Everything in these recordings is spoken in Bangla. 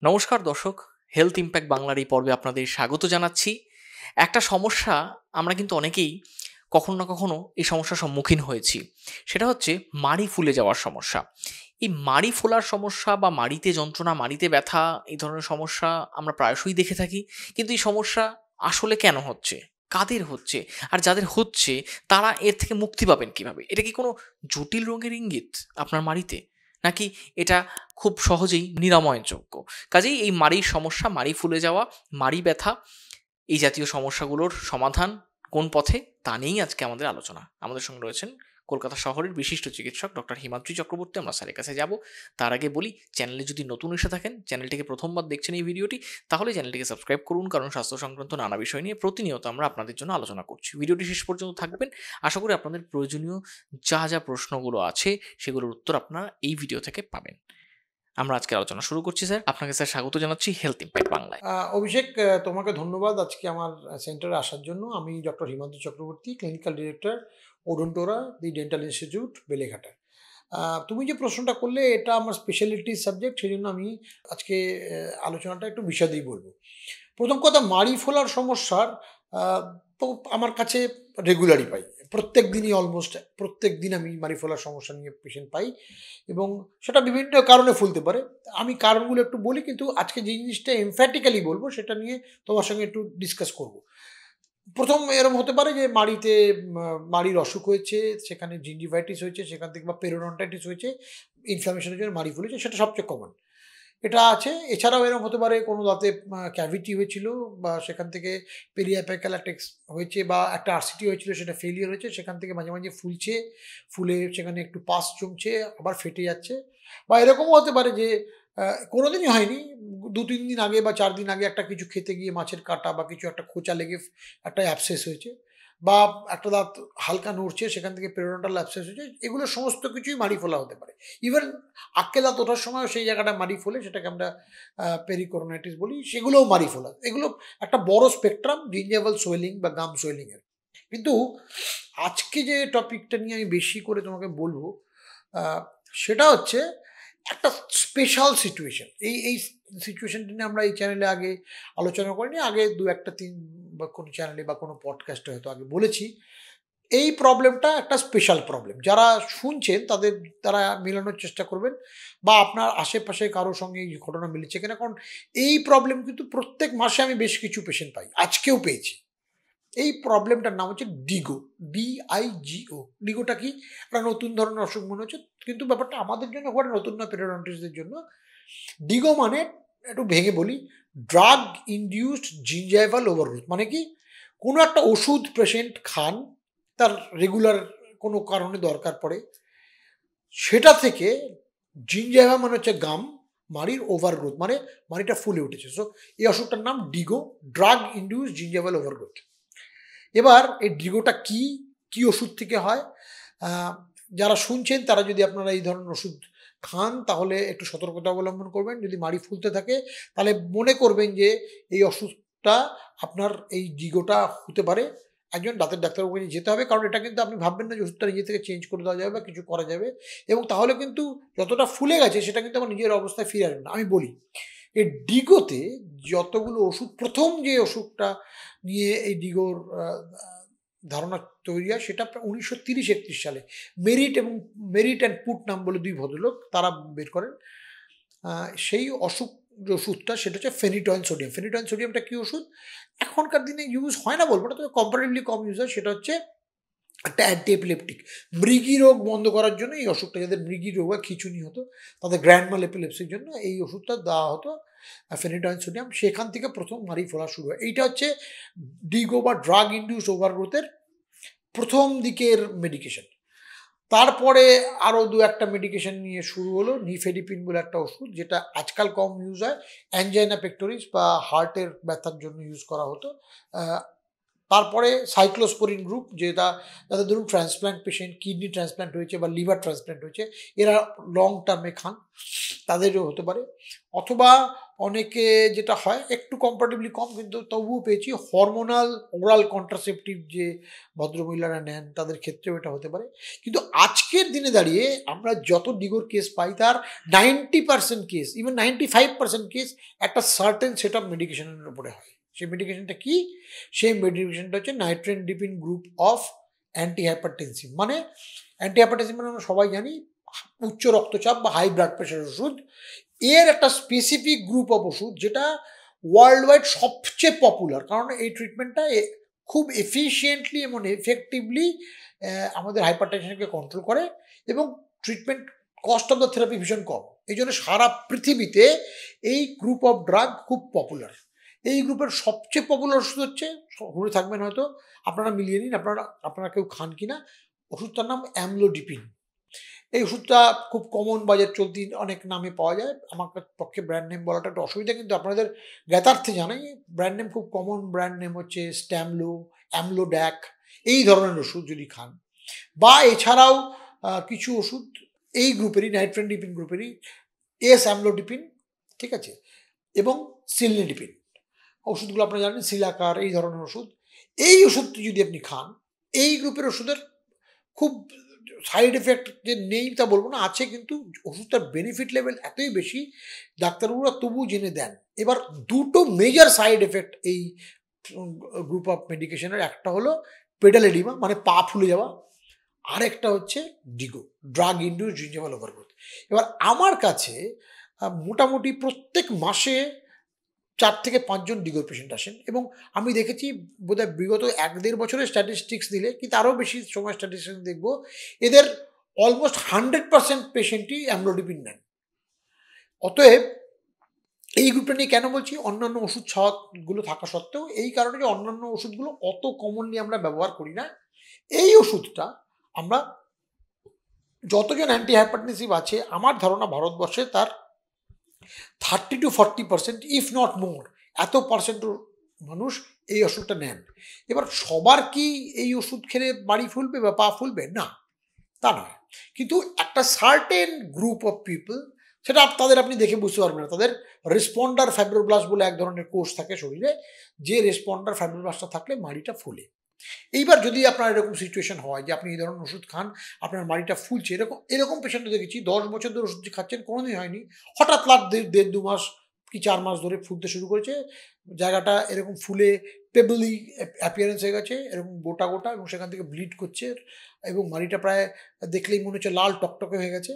নমস্কার দর্শক, হেলথ ইম্প্যাক্ট বাংলার এই পর্বে আপনাদের স্বাগত জানাচ্ছি। একটা সমস্যা আমরা কিন্তু অনেকেই কখনো না কখনো এই সমস্যার সম্মুখীন হয়েছি। সেটা হচ্ছে মাড়ি ফুলে যাওয়ার সমস্যা। এই মাড়ি ফোলার সমস্যা বা মাড়িতে যন্ত্রণা, মাড়িতে ব্যথা এই ধরনের সমস্যা আমরা প্রায়শই দেখে থাকি। কিন্তু এই সমস্যা আসলে কেন হচ্ছে? কাদের হচ্ছে? আর যাদের হচ্ছে তারা এর থেকে মুক্তি পাবেন কিভাবে? এটা কি কোনো জটিল রোগের ইঙ্গিত আপনার মাড়িতে? নাকি এটা খুব সহজেই নিরাময়যোগ্য? কাজেই এই মাড়ির সমস্যা, মাড়ি ফুলে যাওয়া, মাড়ি ব্যথা এই জাতীয় সমস্যাগুলোর সমাধান কোন পথে তা নিয়েই আজকে আমাদের আলোচনা। আমাদের সঙ্গে রয়েছেন কলকাতা শহরের বিশিষ্ট চিকিৎসক ডক্টর হিমাদ্রি চক্রবর্তী। আমরা স্যারের কাছে যাব। তার আগে বলি, চ্যানেলে যদি নতুন এসে থাকেন, চ্যানেলটিকে প্রথমবার দেখছেন এই ভিডিওটি, তাহলে চ্যানেলটিকে সাবস্ক্রাইব করুন, কারণ স্বাস্থ্য সংক্রান্ত নানা বিষয় নিয়ে প্রতিনিয়ত আমরা আপনাদের জন্য আলোচনা করছি। ভিডিওটি শেষ পর্যন্ত থাকবেন। আশা করি আপনাদের প্রয়োজনীয় যা প্রশ্নগুলো আছে সেগুলোর উত্তর আপনারা এই ভিডিও থেকে পাবেন। আমরা আজকে আলোচনা শুরু করছি। স্যার, আপনাকে স্যার স্বাগত জানাচ্ছি হেলথ ইম্প্যাক্ট বাংলায়। অভিষেক, তোমাকে ধন্যবাদ আজকে আমার সেন্টারে আসার জন্য। আমি doctor Himadri Chakraborty, clinical director, Odontora the dental institute, Beleghata. তুমি যে প্রশ্নটা করলে এটা আমার স্পেশালিটি সাবজেক্ট, সেই জন্য আমি আজকে আলোচনাটা একটু বিশদেই বলবো। প্রথম কথা, মাড়ি ফোলার সমস্যার তো আমার কাছে রেগুলারই পাই, প্রত্যেক দিনই, অলমোস্ট প্রত্যেক দিন আমি মাড়ি ফোলার সমস্যা নিয়ে পেশেন্ট পাই, এবং সেটা বিভিন্ন কারণে ফুলতে পারে। আমি কারণগুলো একটু বলি, কিন্তু আজকে যে জিনিসটা এমফ্যাটিক্যালি বলবো সেটা নিয়ে তোমার সঙ্গে একটু ডিসকাস করব। প্রথম এরকম হতে পারে যে মাড়িতে মাড়ির অসুখ হয়েছে, সেখানে জিঞ্জিভাইটিস হয়েছে, সেখান থেকে বা পেরোডন্টাইটিস হয়েছে, ইনফ্লামেশনের জন্য মাড়ি ফুলেছে, সেটা সবচেয়ে কমন। এটা আছে। এছাড়াও এরকম হতে পারে কোনো দাঁতে ক্যাভিটি হয়েছিল, বা সেখান থেকে পেরিঅ্যাপিক্যাল একটা হয়েছে, বা একটা আরসিটি হয়েছিল, সেটা ফেলিয়ার হয়েছে, সেখান থেকে মাঝে মাঝে ফুলছে, ফুলে সেখানে একটু পাস জমছে, আবার ফেটে যাচ্ছে। বা এরকমও হতে পারে যে কোনোদিনই হয়নি, 2-3 দিন আগে বা 4 দিন আগে একটা কিছু খেতে গিয়ে মাছের কাঁটা বা কিছু একটা খোঁচা লেগে একটা অ্যাবসেস হয়েছে, বা একটা দাঁত হালকা নড়ছে, সেখান থেকে পেরিওডন্টাল অ্যাবসেস হয়েছে। এগুলো সমস্ত কিছুই মাড়ি ফোলা হতে পারে। ইভেন আক্কেল দাঁত ওঠার সময় সেই জায়গাটা মাড়ি ফোলে, সেটাকে আমরা পেরিকোরোনাইটিস বলি, সেগুলোও মাড়ি ফোলা। এগুলো একটা বড় স্পেকট্রাম জিঞ্জাভাল সোয়েলিং বা গাম সোয়েলিং এর। কিন্তু আজকে যে টপিকটা নিয়ে আমি বেশি করে তোমাকে বলবো, সেটা হচ্ছে একটা স্পেশাল সিচুয়েশন। এই সিচুয়েশনটা নিয়ে আমরা এই চ্যানেলে আগে আলোচনা করিনি, আগে 2-1-3 বা কোনো চ্যানেলে বা কোনো পডকাস্টে হয়তো আগে বলেছি। এই প্রবলেমটা একটা স্পেশাল প্রবলেম। যারা শুনছেন তারা মেলানোর চেষ্টা করবেন, বা আপনার আশেপাশে কারোর সঙ্গে এই ঘটনা মিলেছে কিনা, কারণ এই প্রবলেম কিন্তু প্রত্যেক মাসে আমি বেশ কিছু পেশেন্ট পাই, আজকেও পেয়েছি। এই প্রবলেমটার নাম হচ্ছে ডিগো, ডিআইজিও। ডিগোটা কি? একটা নতুন ধরনের অসুখ মনে হচ্ছে, কিন্তু ব্যাপারটা আমাদের জন্য খুব একটা নতুন না, পেরিওডন্টাইটিসদের জন্য। ডিগো মানে, একটু ভেঙে বলি, ড্রাগ ইনডিউসড জিঞ্জাইভাল ওভারগ্রোথ। মানে কি? কোনো একটা ওষুধ পেশেন্ট খান, তার রেগুলার কোনো কারণে দরকার পড়ে, সেটা থেকে জিঞ্জাইভা মানে হচ্ছে গাম, মাড়ির ওভারগ্রোথ মানে মাড়িটা ফুলে উঠেছে। সো এই অসুখটার নাম ডিগো, ড্রাগ ইনডিউসড জিঞ্জাইভাল ওভারগ্রোথ। এবার এই ডিগোটা কি, কি ওষুধ থেকে হয়? যারা শুনছেন তারা যদি আপনারা এই ধরনের ওষুধ খান, তাহলে একটু সতর্কতা অবলম্বন করবেন। যদি মাড়ি ফুলতে থাকে, তাহলে মনে করবেন যে এই অসুখটা আপনার, এই ডিগোটা হতে পারে। একজন দাঁতের ডাক্তারবাবুকে নিয়ে যেতে হবে, কারণ এটা কিন্তু আপনি ভাববেন না যে ওষুধটা নিজে থেকে চেঞ্জ করে দেওয়া যাবে বা কিছু করা যাবে, এবং তাহলে কিন্তু যতটা ফুলে গেছে সেটা কিন্তু আমার নিজের অবস্থায় ফিরে আসবে না। আমি বলি, এই ডিগোতে যতগুলো ওষুধ, প্রথম যে ওষুধটা নিয়ে এই ডিগোর ধারণা তৈরি হয়, সেটা প্রায় 1930-31 সালে মেরিট অ্যান্ড পুট নাম বলে 2 ভদ্রলোক তারা বের করেন। সেই ওষুধটা সেটা হচ্ছে ফেনিটয়েল সোডিয়াম। ফেনিটয়েল সোডিয়ামটা কি ওষুধ? এখনকার দিনে ইউজ হয় না বলবো না, তবে কম্পারেটিভলি কম ইউজ হয়। সেটা হচ্ছে একটা অ্যান্টি এপিলেপটিক। মৃগী রোগ বন্ধ করার জন্য এই ওষুধটা, যাদের মৃগী রোগ বা খিঁচুনি হতো, তাদের গ্র্যান্ড মাল এপিলেপসির জন্য এই ওষুধটা দেওয়া হতো, ফেনিটয়েল সোডিয়াম। সেখান থেকে প্রথম মাড়ি ফোলা শুরু হয়। এইটা হচ্ছে ডিগো বা ড্রাগ ইনডিউসড ওভারগ্রোথের প্রথম দিকের মেডিকেশন। তারপরে আরও 2-1টা মেডিকেশন নিয়ে শুরু হলো। নিফেডিপিন বলে একটা ওষুধ, যেটা আজকাল কম ইউজ হয়, অ্যাঞ্জাইনা পেক্টোরিস বা হার্টের ব্যথার জন্য ইউজ করা হতো। তারপরে সাইক্লোস্পোরিন গ্রুপ, যেটা যাদের ধরুন ট্রান্সপ্ল্যান্ট পেশেন্ট, কিডনি ট্রান্সপ্ল্যান্ট হয়েছে বা লিভার ট্রান্সপ্ল্যান্ট হয়েছে, এরা লং টার্মে খান, তাদেরও হতে পারে। অথবা অনেকে যেটা হয় একটু কম্পারেটিভলি কম, কিন্তু তবুও পেয়েছি হরমোনাল ওরাল কন্ট্রাসেপটিভ যে ভদ্রমহিলারা নেন তাদের ক্ষেত্রেও এটা হতে পারে। কিন্তু আজকের দিনে দাঁড়িয়ে আমরা যত ডিগোর কেস পাই তার 90% কেস, ইভেন 95% কেস একটা সার্টেন সেট অফ মেডিকেশনের উপরে হয়। সেই মেডিকেশনটা কি? সেই মেডিকেশনটা হচ্ছে নাইট্রেনডিপিন গ্রুপ অফ অ্যান্টিহাইপারটেনসিভ। মানে অ্যান্টিহাইপারটেনসিভ মানে আমরা সবাই জানি উচ্চ রক্তচাপ বা হাই ব্লাড প্রেশার ওষুধ। এর একটা স্পেসিফিক গ্রুপ অফ ওষুধ যেটা ওয়ার্ল্ড ওয়াইড সবচেয়ে পপুলার, কারণ এই ট্রিটমেন্টটা খুব এফিসিয়েন্টলি এবং এফেক্টিভলি আমাদের হাইপারটেনশনকে কন্ট্রোল করে এবং treatment cost of the therapy ভীষণ কম। এই জন্য সারা পৃথিবীতে এই গ্রুপ অফ ড্রাগ খুব পপুলার। এই গ্রুপের সবচেয়ে পপুলার ওষুধ হচ্ছে, ঘুরে থাকবেন হয়তো, আপনারা মিলিয়ে নিন আপনারা কেউ খান কিনা, ওষুধটার নাম অ্যামলোডিপিন। এই ওষুধটা খুব কমন বাজার চলতি অনেক নামে পাওয়া যায়। আমার পক্ষে ব্র্যান্ড নেম বলাটা একটা অসুবিধা, কিন্তু আপনাদের জ্ঞাতার্থে জানাই ব্র্যান্ড নেম খুব কমন ব্র্যান্ড নেম হচ্ছে স্ট্যামলো, অ্যামলোড্যাক, এই ধরনের ওষুধ যদি খান। বা এছাড়াও কিছু ওষুধ এই গ্রুপেরই, নাইট্রেনডিপিন গ্রুপেরই, এস অ্যামলোডিপিন, ঠিক আছে, এবং সিলনিডিপিন ওষুধগুলো আপনারা জানেন, সিলাকার, এই ধরনের ওষুধ। এই ওষুধটি যদি আপনি খান, এই গ্রুপের ওষুধের খুব সাইড এফেক্ট যে নেই তা বলবো না, আছে, কিন্তু ওষুধটার বেনিফিট লেভেল এতই বেশি ডাক্তারবাবুরা তবু জেনে দেন। এবার দুটো মেজর সাইড এফেক্ট এই গ্রুপ অফ মেডিকেশনের, একটা হলো পেডাল এডিমা মানে পা ফুলে যাওয়া, আরেকটা হচ্ছে ডিগো, ড্রাগ ইনডিউস জিঞ্জিভাল ওভারগ্রোথ। এবার আমার কাছে মোটামুটি প্রত্যেক মাসে 4 থেকে 5 জন ডিগোর পেশেন্ট আসেন, এবং আমি দেখেছি বোধহয় বিগত 1-1.5 বছরের স্ট্যাটিস্টিক্স দিলে, কিন্তু আরও বেশি সময় স্ট্যাটিস্টিক্স দেখবো, এদের অলমোস্ট 100% পেশেন্টই অ্যামলোডিপিন নেন। অতএব এই গ্রুপটা নিয়ে কেন বলছি, অন্যান্য ওষুধ ছাওয়াগুলো থাকা সত্ত্বেও, এই কারণে যে অন্যান্য ওষুধগুলো অত কমনলি আমরা ব্যবহার করি না। এই ওষুধটা আমরা যতজন অ্যান্টি হাইপারটেনসিভ আছে, আমার ধারণা ভারতবর্ষে তার 30 to 40%, ইফ নট মোর, এত পার্সেন্ট মানুষ এই ওষুধটা নেন। এবার সবার কি এই ওষুধ খেলে বাড়ি ফুলবে বা পা ফুলবে? না, তা নয়। কিন্তু একটা সার্টেন গ্রুপ অফ পিপল, সেটা তাদের আপনি দেখে বুঝতে পারবেন না, তাদের রেসপন্ডার ফাইব্রোব্লাস্ট বলে এক ধরনের কোষ থাকে শরীরে, যে রেসপন্ডার ফাইব্রোব্লাস্টটা থাকলে মাড়িটা ফুলে। এইবার যদি আপনার এরকম সিচুয়েশন হয় যে আপনি এই ধরনের ওষুধ খান, আপনার মাড়িটা ফুলছে, এরকম পেশেন্ট দেখেছি 10 বছর ধরে ওষুধ খাচ্ছেন, কোনোদিন হয়নি, হঠাৎ 1.5-2 মাস কি 4 মাস ধরে ফুলতে শুরু করেছে, জায়গাটা এরকম ফুলে পেবলি অ্যাপিয়ারেন্স হয়ে গেছে, এরকম গোটা গোটা, এবং সেখান থেকে ব্লিড করছে, এবং মাড়িটা প্রায় দেখলেই মনে হচ্ছে লাল টকটকে হয়ে গেছে।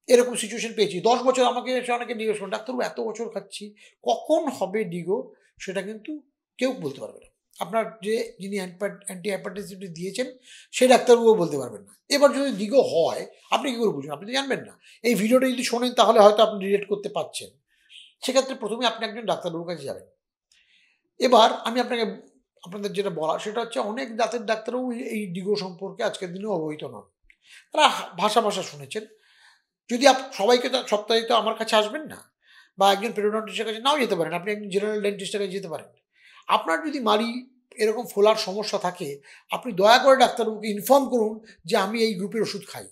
এরকম সিচুয়েশন পেয়েছি। 10 বছর আমাকে এসে অনেকে জিজ্ঞেস করেন, ডাক্তারবাবু এত বছর খাচ্ছি, কখন হবে ডিগো? সেটা কিন্তু কেউ বলতে পারবে না। আপনার যিনি অ্যান্টি হাইপারটেনসিভটি দিয়েছেন সেই ডাক্তারবাবুও বলতে পারবেন না। এবার যদি ডিগো হয়, আপনি কী করে বুঝবেন? আপনি তো জানবেন না। এই ভিডিওটা যদি শোনেন তাহলে হয়তো আপনি রিলেট করতে পারছেন। সেক্ষেত্রে প্রথমে আপনি একজন ডাক্তারবাবুর কাছে যাবেন। এবার আমি আপনাদের যেটা বলা সেটা হচ্ছে, অনেক দাঁতের ডাক্তারবাবু এই ডিগো সম্পর্কে আজকের দিনেও অবহিত নন। তারা ভাষা শুনেছেন। যদি সবাইকে সপ্তাহে তো আমার কাছে আসবেন না, বা একজন পেরিওডন্টিস্টের কাছে নাও যেতে পারেন, আপনি একজন জেনারেল ডেন্টিস্টের কাছে যেতে পারেন। আপনার যদি মাড়ি এরকম ফোলার সমস্যা থাকে, আপনি দয়া করে ডাক্তারবাবুকে ইনফর্ম করুন যে আমি এই গ্রুপের ওষুধ খাই।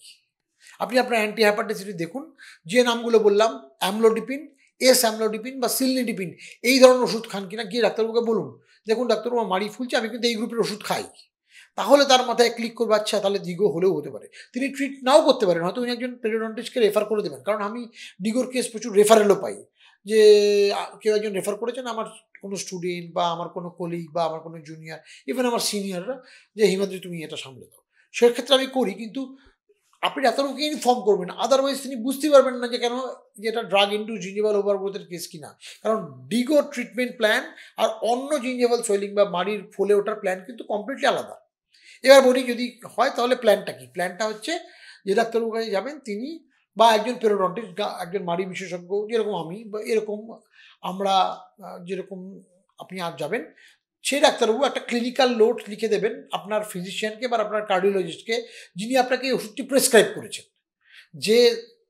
আপনি আপনার অ্যান্টি হাইপারটেনসিভ দেখুন, যে নামগুলো বললাম, অ্যামলোডিপিন, এস অ্যামলোডিপিন বা সিলনিডিপিন, এই ধরনের ওষুধ খান কিনা, গিয়ে ডাক্তারবাবুকে বলুন, দেখুন ডাক্তারবাবু আমার মাড়ি ফুলছে, আমি কিন্তু এই গ্রুপের ওষুধ খাই। তাহলে তার মাথায় ক্লিক করবে, আচ্ছা তাহলে ডিগো হলেও হতে পারে। তিনি ট্রিট নাও করতে পারেন, হয়তো উনি একজন পেরিওডন্টিস্টকে রেফার করে দেবেন, কারণ আমি ডিগোর কেস প্রচুর রেফারেলও পাই, যে কেউ একজন রেফার করেছেন আমার কোনো স্টুডেন্ট বা আমার কোনো কলিগ বা আমার কোনো জুনিয়র, ইভেন আমার সিনিয়ররা, যে হিমাদ্রি তুমি এটা সামলে দাও। সেক্ষেত্রে আমি করি, কিন্তু আপনি ডাক্তারবাবুকে ইনফর্ম করবেন, আদারওয়াইজ তিনি বুঝতে পারবেন না যে কেন যেটা ড্রাগ ইনডিউসড জিঞ্জিভাল ওভারগ্রোথের কেস কিনা। কারণ ডিগো ট্রিটমেন্ট প্ল্যান আর অন্য জিঞ্জিভাল সোয়েলিং বা মাড়ির ফুলে ওঠার প্ল্যান কিন্তু কমপ্লিটলি আলাদা। এবার বলি, যদি হয় তাহলে প্ল্যানটা কি? প্ল্যানটা হচ্ছে, যে ডাক্তারবাবুর কাছে যাবেন তিনি, বা একজন পেরিওডন্টিস্ট, একজন মাড়ি বিশেষজ্ঞ, যেরকম আমি বা এরকম আমরা, যেরকম আপনি আর যাবেন, সেই ডাক্তারবাবু একটা ক্লিনিক্যাল নোট লিখে দেবেন আপনার ফিজিশিয়ানকে বা আপনার কার্ডিওলজিস্টকে, যিনি আপনাকে এই ওষুধটি প্রেসক্রাইব করেছেন, যে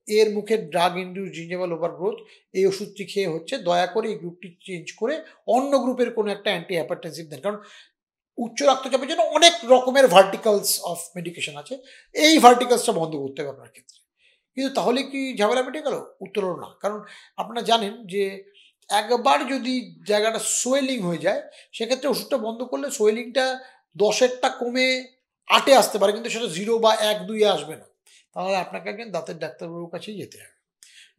এর মুখে ড্রাগ ইনডিউসড জিঞ্জিভাল ওভারগ্রোথ, এই ওষুধটি খেয়ে হচ্ছে, দয়া করে এই গ্রুপটি চেঞ্জ করে অন্য গ্রুপের কোনো একটা অ্যান্টি হাইপারটেনসিভ দেন। কারণ উচ্চ রক্তচাপের জন্য অনেক রকমের ভার্টিকালস অফ মেডিকেশন আছে, এই ভার্টিকালসটা বন্ধ করতে হবে আপনার ক্ষেত্রে। কিন্তু তাহলে কি ঝামেলা মিটে গেল? উত্তর হলো না। কারণ আপনারা জানেন যে একবার যদি জায়গাটা সোয়েলিং হয়ে যায়, সেক্ষেত্রে ওষুধটা বন্ধ করলে সোয়েলিংটা 10-এরটা কমে 8-এ আসতে পারে, কিন্তু সেটা 0 বা 1-2-এ আসবে না। তাহলে আপনাকে একজন দাঁতের ডাক্তারবাবুর কাছেই যেতে হবে।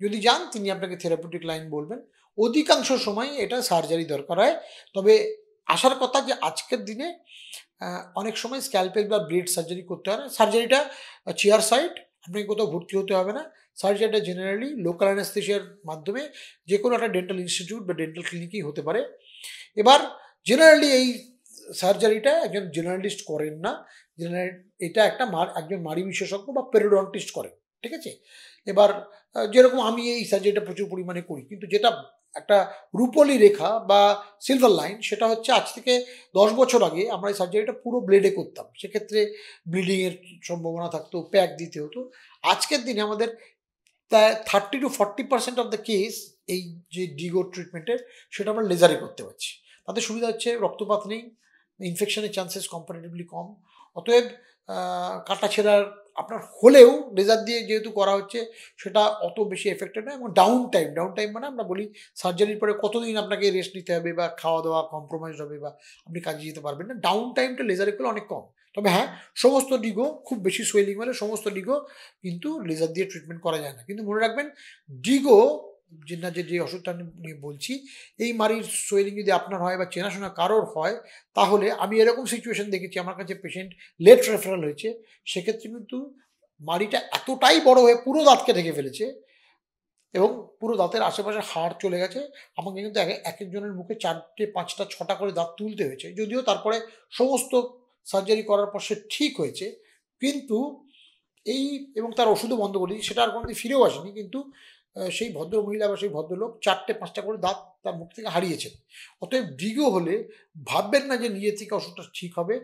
যদি যান, তিনি আপনাকে থেরাপিউটিক লাইন বলবেন। অধিকাংশ সময় এটা সার্জারি দরকার হয়। তবে আসার কথা যে আজকের দিনে অনেক সময় স্ক্যালপেল বা ব্লেড সার্জারি করতে হয় না। সার্জারিটা চেয়ার সাইড, আপনাকে কোথাও ভর্তি হতে হবে না। সার্জারিটা জেনারেলি লোকাল অ্যানেস্থেসিয়ার মাধ্যমে যে কোনো একটা ডেন্টাল ইনস্টিটিউট বা ডেন্টাল ক্লিনিকেই হতে পারে। এবার জেনারেলি এই সার্জারিটা একজন জেনারেলিস্ট করেন না। এটা একজন মাড়ি বিশেষজ্ঞ বা পেরিওডন্টিস্ট করেন। ঠিক আছে? এবার যেরকম আমি এই সার্জারিটা প্রচুর পরিমাণে করি, কিন্তু যেটা একটা রূপলি রেখা বা সিলভার লাইন, সেটা হচ্ছে আজ থেকে 10 বছর আগে আমরা এই সার্জারিটা পুরো ব্লেডে করতাম। সেক্ষেত্রে ব্লিডিংয়ের সম্ভাবনা থাকতো, প্যাক দিতে হতো। আজকের দিনে আমাদের প্রায় 30-40% অফ দ্য কেস এই যে ডিগো ট্রিটমেন্টের, সেটা আমরা লেজারে করতে পারছি। তাতে সুবিধা হচ্ছে রক্তপাত নেই, ইনফেকশনের চান্সেস কম্পারেটিভলি কম। অতএব কাটা ছেঁড়ার আপনার হলেও লেজার দিয়ে যেহেতু করা হচ্ছে, সেটা অত বেশি এফেক্টেড নয়। এবং ডাউন টাইম মানে আমরা বলি সার্জারির পরে কতদিন আপনাকে রেস্ট নিতে হবে বা খাওয়া দাওয়া কম্প্রোমাইজ হবে বা আপনি কাজে যেতে পারবেন না, ডাউন টাইমটা লেজারে করলে অনেক কম। তবে হ্যাঁ, সমস্ত ডিগো খুব বেশি সোয়েলিং হলে সমস্ত ডিগো কিন্তু লেজার দিয়ে ট্রিটমেন্ট করা যায় না। কিন্তু মনে রাখবেন, ডিগো যে অসুখটা নিয়ে বলছি, এই মাড়ির সোয়েলিং যদি আপনার হয় বা চেনাশোনা কারোর হয়, তাহলে আমি এরকম সিচুয়েশন দেখেছি, আমার কাছে পেশেন্ট লেট রেফারেল হয়েছে। সেক্ষেত্রে কিন্তু মাড়িটা এতটাই বড় হয়ে পুরো দাঁতকে ঢেকে ফেলেছে এবং পুরো দাঁতের আশেপাশে হাড় চলে গেছে। আমাকে কিন্তু এক একজনের মুখে 4টে 5টা 6টা করে দাঁত তুলতে হয়েছে। যদিও তারপরে সমস্ত সার্জারি করার পর সে ঠিক হয়েছে, কিন্তু এই এবং তার ওষুধও বন্ধ করে দিয়েছি, সেটা আর কোনোদিন ফিরেও আসেনি। কিন্তু সেই ভদ্র মহিলা বা সেই ভদ্রলোক 4টে 5টা করে দাঁত তার মুখ থেকে হারিয়েছেন। অতএব ডিগো হলে ভাববেন না যে নিজে থেকে অসুখটা ঠিক হবে।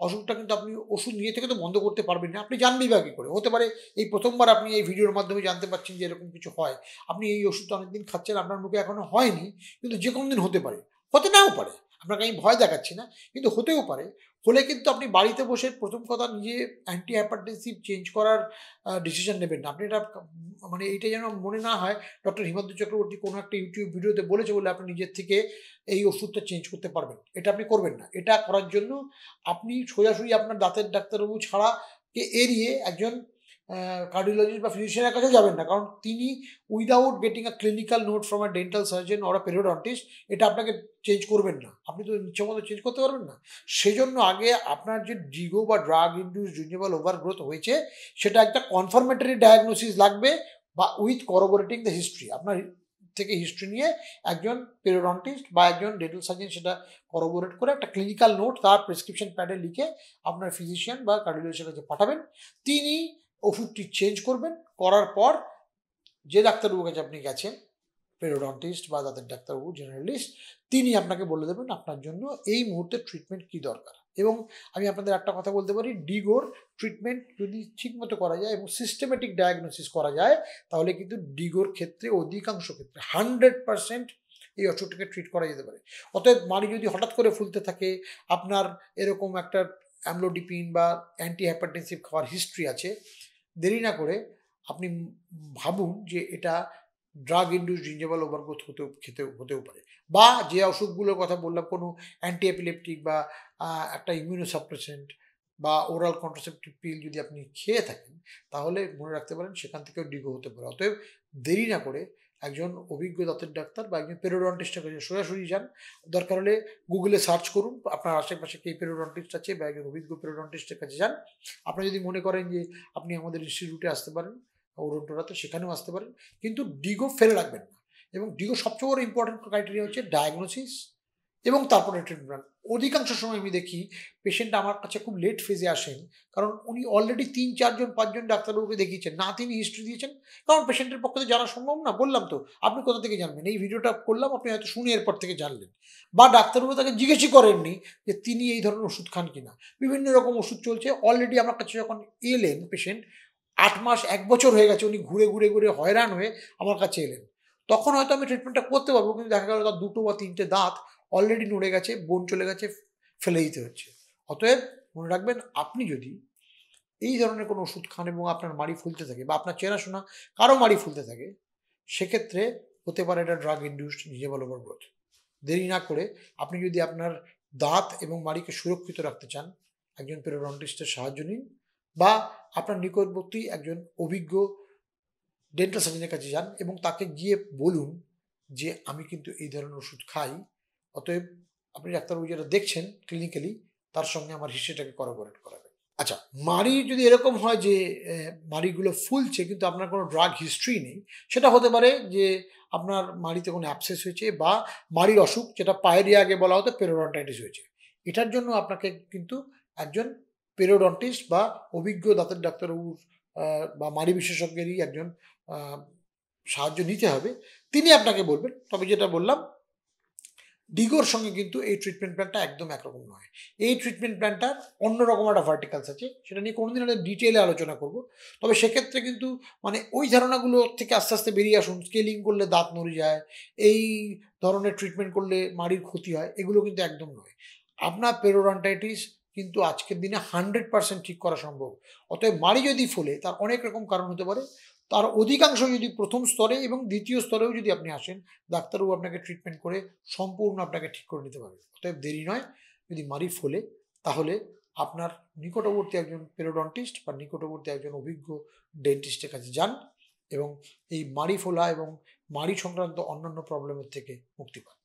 অসুখটা কিন্তু আপনি ওষুধ নিয়ে থেকে তো বন্ধ করতে পারবেন না। আপনি জানবেই বা কী করে? হতে পারে এই প্রথমবার আপনি এই ভিডিওর মাধ্যমে জানতে পারছেন যে এরকম কিছু হয়। আপনি এই ওষুধটা অনেকদিন খাচ্ছেন, আপনার মুখে এখনো হয়নি, কিন্তু যে কোনো দিন হতে পারে। হতে নাও পারে। আপনাকে আমি ভয় দেখাচ্ছি না, কিন্তু হতেও পারে। হলে কিন্তু আপনি বাড়িতে বসে প্রথম কথা নিজে অ্যান্টি হাইপারটেনসিভ চেঞ্জ করার ডিসিশন নেবেন না। আপনি এটা মানে এইটা যেন মনে না হয় ডক্টর হিমাদ্রি চক্রবর্তী কোনো একটা ইউটিউব ভিডিওতে বলেছে বলে আপনি নিজের থেকে এই ওষুধটা চেঞ্জ করতে পারবেন। এটা আপনি করবেন না। এটা করার জন্য আপনি সোজাসুজি আপনার দাঁতের ডাক্তারবাবু ছাড়া এড়িয়ে একজন কার্ডিওলজিস্ট বা ফিজিশিয়ানের কাছেও যাবেন না। কারণ তিনি without getting a clinical note from a dental surgeon or a periodontist এটা আপনাকে চেঞ্জ করবেন না। আপনি তো ইচ্ছে মতো চেঞ্জ করতে পারবেন না। সেজন্য আগে আপনার যে ডিগো বা ড্রাগ ইনডিউসড জিঞ্জিভাল ওভারগ্রোথ হয়েছে, সেটা একটা কনফার্মেটরি ডায়াগনোসিস লাগবে বা উইথ করোবোরেটিং দ্য হিস্ট্রি। আপনার থেকে হিস্ট্রি নিয়ে একজন পেরিওডন্টিস্ট বা একজন ডেন্টাল সার্জন সেটা করোবোরেট করে একটা ক্লিনিক্যাল নোট তার প্রেসক্রিপশন প্যাডে লিখে আপনার ফিজিশিয়ান বা কার্ডিওলজিস্টের কাছে পাঠাবেন। তিনি ওষুধটি চেঞ্জ করবেন। করার পর যে ডাক্তারবাবুর কাছে আপনি গেছেন, পেরিওডন্টিস্ট বা দাঁতের ডাক্তারবাবু জেনারেলিস্ট, তিনি আপনাকে বলে দেবেন আপনার জন্য এই মুহূর্তে ট্রিটমেন্ট কী দরকার। এবং আমি আপনাদের একটা কথা বলতে পারি, ডিগোর ট্রিটমেন্ট যদি ঠিকমতো করা যায় এবং সিস্টেমেটিক ডায়াগনোসিস করা যায়, তাহলে কিন্তু ডিগোর ক্ষেত্রে অধিকাংশ ক্ষেত্রে 100% এই অসুখটাকে ট্রিট করা যেতে পারে। অতএব মাড়ি যদি হঠাৎ করে ফুলতে থাকে, আপনার এরকম একটা অ্যামলোডিপিন বা অ্যান্টি হাইপারটেনসিভ খাওয়ার হিস্ট্রি আছে, দেরি না করে আপনি ভাবুন যে এটা ড্রাগ ইনডিউসড জিঞ্জিভাল ওভারগ্রোথ হতেও পারে, বা যে অসুখগুলোর কথা বললাম কোনো অ্যান্টি এপিলেপটিক বা একটা ইমিউনোসাপ্রেসেন্ট বা ওরাল কন্ট্রাসেপটিভ পিল যদি আপনি খেয়ে থাকেন, তাহলে মনে রাখতে পারেন সেখান থেকেও ডিগো হতে পারে। অতএব দেরি না করে একজন অভিজ্ঞ দাঁতের ডাক্তার বা একজন পেরিওডন্টিস্টের কাছে সোজাসুজি যান। দরকার হলে গুগলে সার্চ করুন আপনার আশেপাশে কে পেরিওডন্টিস্ট আছে বা একজন অভিজ্ঞ পেরিওডন্টিস্টের কাছে যান। আপনি যদি মনে করেন যে আপনি আমাদের ইনস্টিটিউটে আসতে পারেন, ওডনটোরাতে, সেখানেও আসতে পারেন, কিন্তু ডিগো ফেলে রাখবেন না। এবং ডিগো সবচেয়ে বড় ইম্পর্টেন্ট ক্রাইটেরিয়া হচ্ছে ডায়াগনোসিস এবং তারপরে ট্রিটমেন্ট। অধিকাংশ সময় আমি দেখি পেশেন্ট আমার কাছে খুব লেট ফেজে আসেন, কারণ উনি অলরেডি 3-4-5জন ডাক্তারবাবুকে দেখিয়েছেন, না তিনি হিস্ট্রি দিয়েছেন। কারণ পেশেন্টের পক্ষে তো জানা সম্ভব না, বললাম তো। আপনি কোথা থেকে জানবেন? এই ভিডিওটা করলাম, আপনি হয়তো শুনে এরপর থেকে জানলেন, বা ডাক্তারবাবু তাকে জিজ্ঞেসই করেননি যে তিনি এই ধরনের ওষুধ খান কিনা। বিভিন্ন রকম ওষুধ চলছে, অলরেডি আমার কাছে যখন এলেন পেশেন্ট 8 মাস 1 বছর হয়ে গেছে, উনি ঘুরে হয়রান হয়ে আমার কাছে এলেন। তখন হয়তো আমি ট্রিটমেন্টটা করতে পারবো, কিন্তু দেখা গেল তার 2টো বা 3টে দাঁত অলরেডি নড়ে গেছে, বোন চলে গেছে, ফেলে দিতে হচ্ছে। অতএব মনে রাখবেন, আপনি যদি এই ধরনের কোনো ওষুধ খান এবং আপনার মাড়ি ফুলতে থাকে বা আপনার চেনাশোনা কারো মাড়ি ফুলতে থাকে, সেক্ষেত্রে হতে পারে এটা ড্রাগ ইনডিউসড জিঞ্জিভাল ওভারগ্রোথ। দেরি না করে আপনি যদি আপনার দাঁত এবং মাড়িকে সুরক্ষিত রাখতে চান, একজন পেরিওডন্টিস্টের সাহায্য নিন বা আপনার নিকটবর্তী একজন অভিজ্ঞ ডেন্টাল সার্জনের কাছে যান এবং তাকে গিয়ে বলুন যে আমি কিন্তু এই ধরনের ওষুধ খাই, অতএব আপনি ডাক্তারবাবু যেটা দেখছেন ক্লিনিক্যালি তার সঙ্গে আমার হিস্ট্রিটাকে করোবরেট করাবেন। আচ্ছা, মাড়ি যদি এরকম হয় যে মাড়িগুলো ফুলছে কিন্তু আপনার কোনো ড্রাগ হিস্ট্রি নেই, সেটা হতে পারে যে আপনার মাড়িতে কোনো অ্যাবসেস হয়েছে বা মাড়ির অসুখ, যেটা পায়েরিয়া আগে বলা হতো পেরিওডন্টাইটিস হয়েছে। এটার জন্য আপনাকে কিন্তু একজন পেরিওডন্টিস্ট বা অভিজ্ঞ দাঁতের ডাক্তারবাবুর বা মাড়ি বিশেষজ্ঞেরই একজন সাহায্য নিতে হবে। তিনি আপনাকে বলবেন। তবে যেটা বললাম, ডিগোর সঙ্গে কিন্তু এই ট্রিটমেন্ট প্ল্যানটা একদম একরকম নয়। এই ট্রিটমেন্ট প্ল্যানটার অন্যরকম একটা ভার্টিকালস আছে, সেটা নিয়ে কোনোদিন আমরা ডিটেলে আলোচনা করব। তবে সেক্ষেত্রে কিন্তু মানে ওই ধারণাগুলো থেকে আস্তে আস্তে বেরিয়ে আসুন। স্কেলিং করলে দাঁত নড়ে যায়, এই ধরনের ট্রিটমেন্ট করলে মাড়ির ক্ষতি হয়, এগুলো কিন্তু একদম নয়। আপনার পেরিওডন্টাইটিস কিন্তু আজকের দিনে 100% ঠিক করা সম্ভব। অতএব মাড়ি যদি ফোলে তার অনেক রকম কারণ হতে পারে। তার অধিকাংশ যদি প্রথম স্তরে এবং দ্বিতীয় স্তরেও যদি আপনি আসেন, ডাক্তারবাবু আপনাকে ট্রিটমেন্ট করে সম্পূর্ণ আপনাকে ঠিক করে নিতে পারবে। অতএব দেরি নয়, যদি মাড়ি ফোলে তাহলে আপনার নিকটবর্তী একজন পেরিওডন্টিস্ট বা নিকটবর্তী একজন অভিজ্ঞ ডেন্টিস্টের কাছে যান এবং এই মাড়ি ফোলা এবং মাড়ি সংক্রান্ত অন্যান্য প্রবলেমের থেকে মুক্তি পান।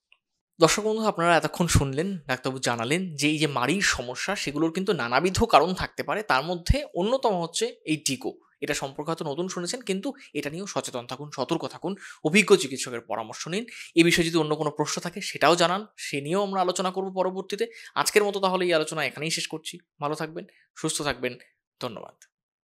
দর্শক বন্ধু, আপনারা এতক্ষণ শুনলেন, ডাক্তারবাবু জানালেন যে এই যে মাড়ির সমস্যা সেগুলোর কিন্তু নানাবিধ কারণ থাকতে পারে, তার মধ্যে অন্যতম হচ্ছে এই টিকো। এটা সম্পর্কে হয়তো নতুন শুনেছেন, কিন্তু এটা নিয়েও সচেতন থাকুন, সতর্ক থাকুন, অভিজ্ঞ চিকিৎসকের পরামর্শ নিন। এই বিষয়ে যদি অন্য কোনো প্রশ্ন থাকে সেটাও জানান, সে নিয়েও আমরা আলোচনা করব পরবর্তীতে। আজকের মতো তাহলে এই আলোচনা এখানেই শেষ করছি। ভালো থাকবেন, সুস্থ থাকবেন, ধন্যবাদ।